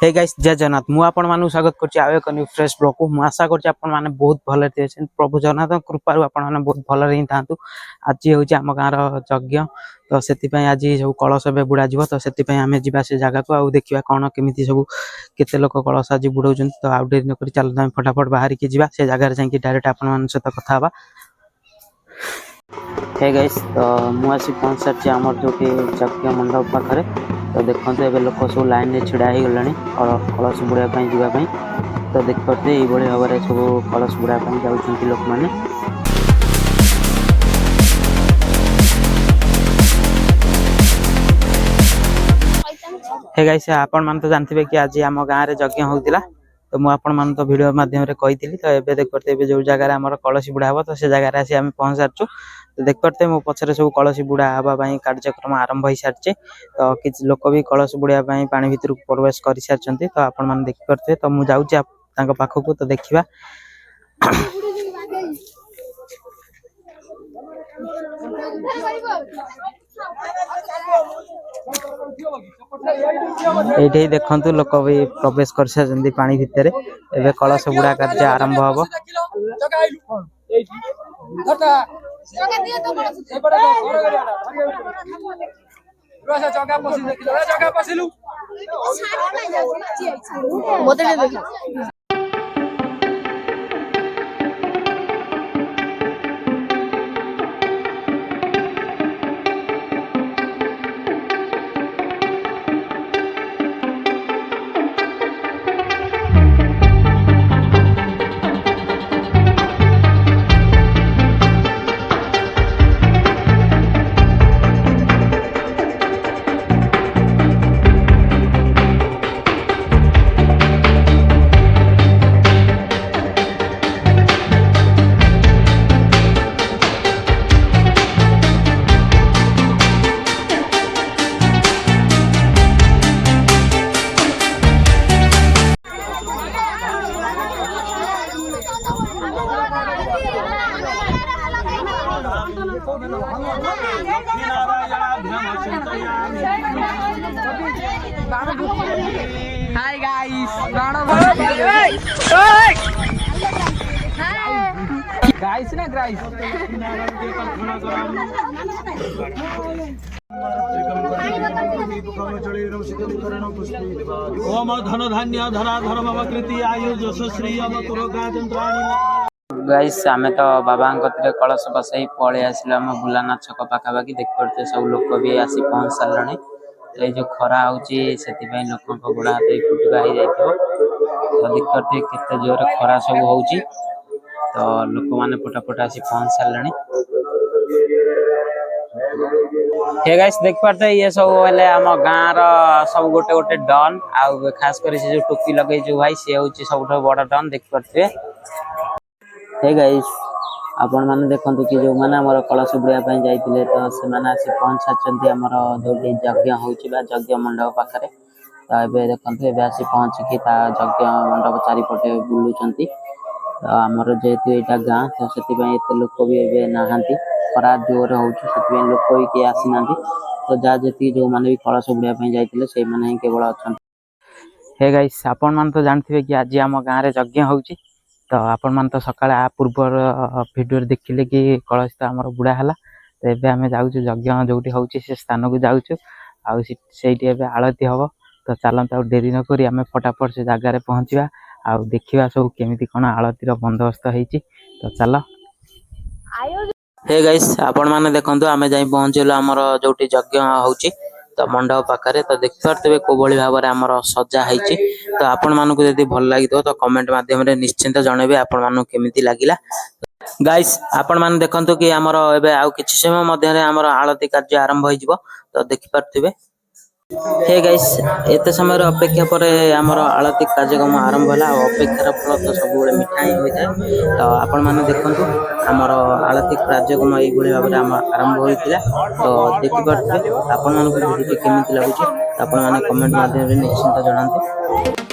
Hey guys जय जगन्नाथ मु आपण मानु स्वागत करछि आवे क न्यू फ्रेश ब्लॉग को। मु आशा करछि आपण माने बहुत भले थियछन। प्रभु जगन्नाथ कृपा आपण माने बहुत भले रही थांतु। आज होछि हम गाँर यज्ञ तो सेति पय आज सब कलश बे बुडा जीवो तो सेति पय हमें जिबा से जगह को आ देखिबा कोन केमिति सब केते लोक कलश आज बुडौछन। तो आउ डेरी न करी चल हम फटाफट बाहर की जिबा से जगह रे जाई कि डायरेक्ट आपण मान सहित कथा हबा। हे गाइस तो मु आसी पहुंच सारछि हमर जोटी यज्ञ मंडप पाखरे। तो देखते ए लोक सब लाइन में छिड़ा ही गलानी कलश बुड़ा जावाई। तो देखते ये भाव में सब कलश बुड़ा जाऊँ लोक मैंने। हे गाइस आपण मान तो जानते कि आज आम गाँव में यज्ञ होता। तो मुझे आपण मान तो वीडियो माध्यम रे कही तो एबे देखते जो जगह आम कलश बुड़ा हम तो से जगह आसी आम पहुंच सारचु। तो देखते मो पछरे सब कलश बुड़ा हवाई कार्यक्रम आरंभ हो सारी। तो किसी लोक भी कलश बुड़ा पानी भितर प्रवेश कर सारी। तो आपण मैंने देखिपे तो मुझे जाऊँ पाखक तो देखा ये देखु लोक भी प्रवेश कर सारी पानी भितर। एवं कलश बुड़ा कार्य आरंभ हम। Hi guys, guys na guys. ओम धन धान्य धरा धर्म कृति आयु जशश्री गाइस आमे तो बाबा कलश बसई पलि आसिल बुलाना छक पाखापाखि देख पड़ते सब लोक भी आसी पहुंच सारे। तो ये जो खरा होची लोक गोड़ हाथ फुटका हो जाइए। तो देख पड़ते केते जोर खरा सब होची। तो लोक मैंने फटाफट आसी पहुंच सारे। हे गाइस देख पारते ये सब वाले आम गाँव सब गोटे गोटे डन आउ खास कर जो टोपी लगे जो भाई सी हूँ सब बड़ डन देख पारे। हे गाइस आपण मैंने देखते कि जो मैंने आम कलश बुड़ा जाते तो से आसी पहुंच सारी आमर जो यज्ञ होज्ञ मंडप पाखे। तो ये देखते ये आसी पहुँचिकी यज्ञ मंडप चारिपटे बुलूं। तो आमर जेहेतु यहाँ गाँ तो से लोक भी ए नहांती खरा जोर हो लोक भी किए आसी ना। तो जहाँ जी जो मैंने भी कलश बुड़ा जाते से ही केवल अच्छा। हे गाइस आपण मान तो जानते कि आज आम गाँव में यज्ञ होची। तो आपण मान तो सकाଳେ आ पूर्वर वीडियो देखिले कि कलश तो आमर बुड़ा है। तो एबे आमे जाऊँ यज्ञ जोटी होची से स्थान को जाऊँ आउ सेठी एबे आलती हम। तो चलते डेरी न करी आमे फटाफट से जगार पहुँचा आ देखा सब केमिति कोन आलतीर बंदोबस्त होईची। तो चल हे गाइस आपण माने देखंतु आमे जाई पहुँचलु आमर जोटी यज्ञ होची तो मंडप पाखरे। तो देख पारते को भली भाव में आमर सजा होईची। तो आपण मानकु यदि भल लागि तो कमेंट माध्यम रे निश्चिंत जणेबे आपण मानकु केमिति लागिला। गाइस आपण माने देखंतु कि आमर एबे आउ किछि समय मध्य रे आमर आलती कार्य आरंभ होई जिवो। तो देखि पारथिबे। हे गाइस एते समय अपेक्षा पर आमर आलती कार्यक्रम आरंभ है। अपेक्षार फल तो सब मिठाई होता है। तो आपण मैंने देखु आमर आलती कार्यक्रम ये भाव में आरंभ होता। तो देखिपे आपण मानक वीडियो केमी लगुच आपण मैंने कमेंट माध्यम निश्चिंत जनाते।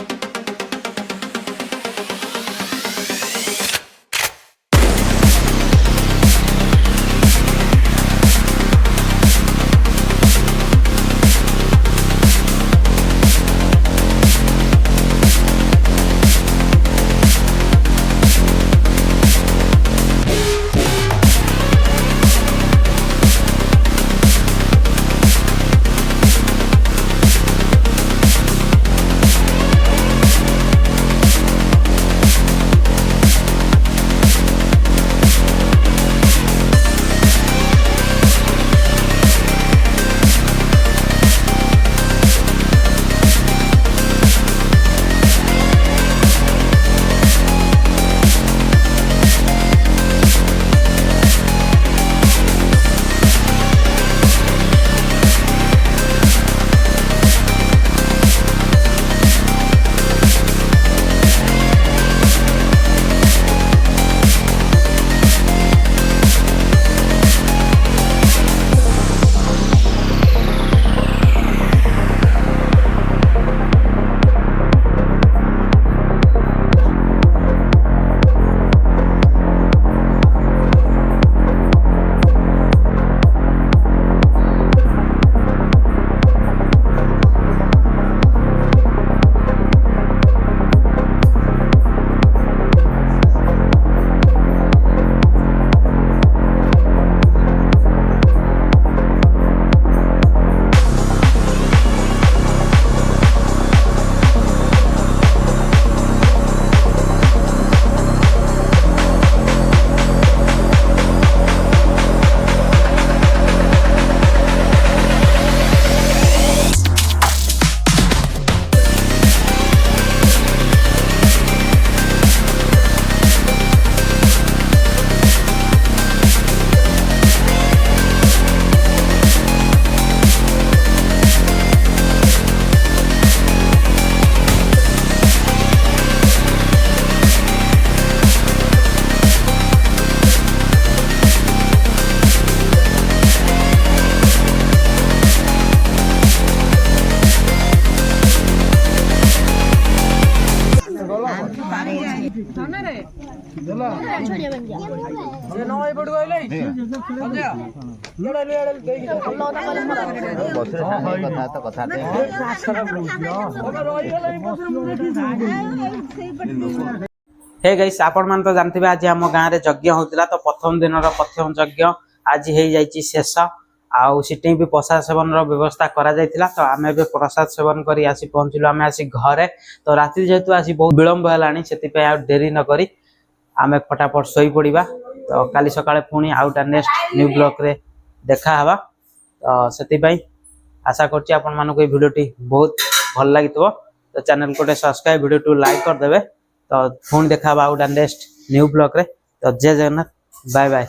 हे गाइस आपण मान तो जानथिबे आज हम गाँ रे यज्ञ होतिला तो प्रथम दिन रो प्रथम यज्ञ आज हे जाईची शेष आउ सिटी भी प्रसाद सेवन रो व्यवस्था करा जायतिला तो आमे बे प्रसाद सेवन करी आसी पहुंचलो आमे आसी घरे तो रात्रि जेतु आसी बहुत विलंब हलानी सेति पे आ देरी न करी आमे फटाफट सोई पड़िबा तो काली सकाळे पुणी आउटा नेक्स्ट न्यू ब्लॉक रे देखा हवा तो सेति पई आशा करछि आपण मानको ए वीडियोटी बहुत भल लागितबो तो चैनल को सब्सक्राइब वीडियो टू लाइक कर देबे तो फोन देखा आउटा नेक्स्ट न्यू ब्लॉक रे तो जय जगन्नाथ बाय बाय।